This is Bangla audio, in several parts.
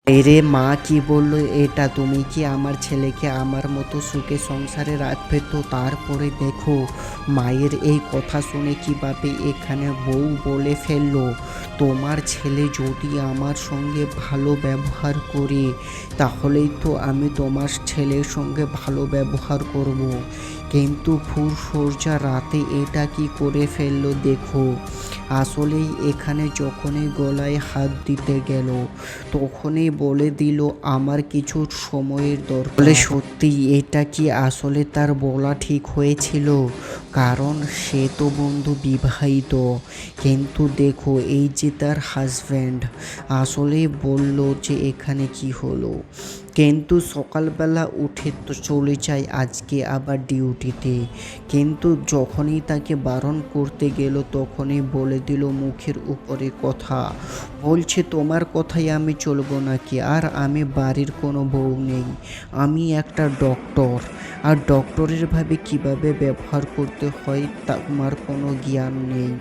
এরে মা কি বললো এটা? তুমি কি আমার ছেলেকে আমার মতো সুখে সংসারে রাখবে? তো তারপরে দেখো মায়ের এই কথা শুনে কিভাবে এখানে বউ বলে ফেললো, তোমার ছেলে যদি আমার সঙ্গে ভালো ব্যবহার করে তাহলেই তো আমি তোমার ছেলের সঙ্গে ভালো ব্যবহার করব। কিন্তু ফুরফুরজা রাতে এটা কি করে ফেললো দেখো। আসলেই এখানে যখনই গলায় হাত দিতে গেল তখনই বলে দিল আমার কিছু সময়ের দরকার। বলে সত্যি এটা কি আসলে তার বলা ঠিক হয়েছিল? কারণ সে তো বন্ধু বিবাহিত, কিন্তু দেখো এই যে তার হাজব্যান্ড আসলেই বলল যে এখানে কি হলো, কিন্তু সকালবেলা উঠে তো চলে যায় আজকে আবার ডিউটিতে। কিন্তু যখনই তাকে বারণ করতে গেল তখনই বলে দিল মুখের উপরে কথা, বলছে তোমার কথাই আমি চলবো নাকি? আর আমি বাড়ির কোনো বউ নেই, আমি একটা ডক্টর, আর ডক্টরের ভাবে কিভাবে ব্যবহার করতে হয় তোমার কোনো জ্ঞান নেই।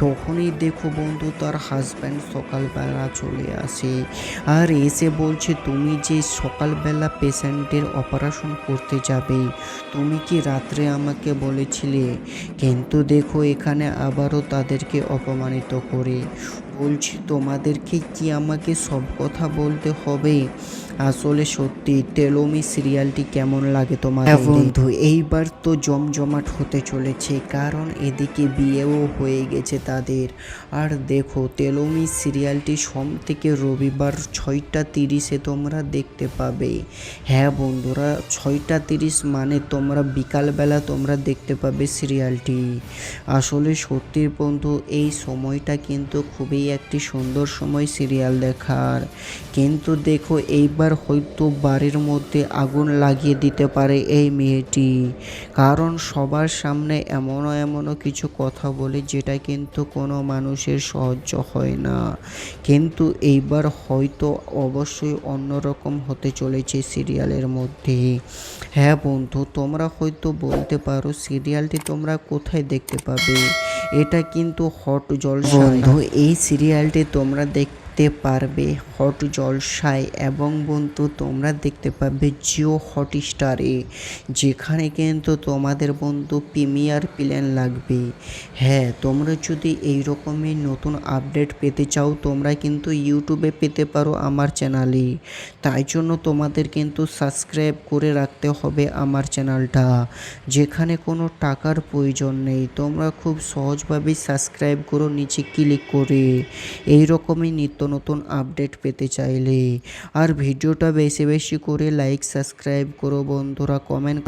তখনই দেখো বন্ধু তার হাজব্যান্ড সকালবেলা চলে আসে আর এসে বলছে তুমি যে সকালবেলা পেশেন্টের অপারেশন করতে যাবে, তুমি কি রাত্রে আমাকে বলেছিলে? কিন্তু দেখো এখানে আবারও তাদেরকে অপমানিত করে বলছি তোমাদেরকে কি আমাকে সব কথা বলতে হবে? আসলে সত্যি টেলোমি সিরিয়ালটি কেমন লাগে তোমাদের? হ্যাঁ বন্ধু, এইবার তো জমজমাট হতে চলেছে, কারণ এদিকে বিয়েও হয়ে গেছে তাদের। আর দেখো টেলোমি সিরিয়ালটি সোম থেকে রবিবার 6টা 30-এ তোমরা দেখতে পাবে। হ্যাঁ বন্ধুরা, 6টা 30 মানে তোমরা বিকালবেলা তোমরা দেখতে পাবে সিরিয়ালটি। আসলে সত্যি বন্ধু এই সময়টা কিন্তু খুবই একটি সুন্দর সময় সিরিয়াল দেখার। কিন্তু দেখো এইবার হয়তো বাড়ির মধ্যে আগুন লাগিয়ে দিতে পারে এই মেয়েটি, কারণ সবার সামনে এমনও কিছু কথা বলে যেটা কিন্তু কোনো মানুষের সহ্য হয় না। কিন্তু এইবার হয়তো অবশ্যই অন্যরকম হতে চলেছে সিরিয়ালের মধ্যে। হ্যাঁ বন্ধু, তোমরা হয়তো বলতে পারো সিরিয়ালটি তোমরা কোথায় দেখতে পাবে? এটা কিন্তু হট জলসায় বন্ধু, এই সিরিয়ালটি তোমরা দেখতে পারবে হট জলসায়, এবং বন্ধু তোমরা দেখতে পাবে জিও হটস্টারে, যেখানে কিন্তু তোমাদের বন্ধু প্রিমিয়ার প্ল্যান লাগবে। হ্যাঁ, তোমরা যদি এই রকমের নতুন আপডেট পেতে চাও তোমরা কিন্তু ইউটিউবে পেতে পারো আমার চ্যানেলে। তাই জন্য তোমাদের কিন্তু সাবস্ক্রাইব করে রাখতে হবে আমার চ্যানেলটা, যেখানে কোনো টাকার প্রয়োজন নেই। তোমরা খুব সহজভাবেই সাবস্ক্রাইব করো নিচে ক্লিক করে, এই রকমই নিত্য নতুন আপডেট পেতে চাইলে। আর ভিডিওটা বেশি বেশি করে লাইক সাবস্ক্রাইব করো বন্ধুরা, কমেন্ট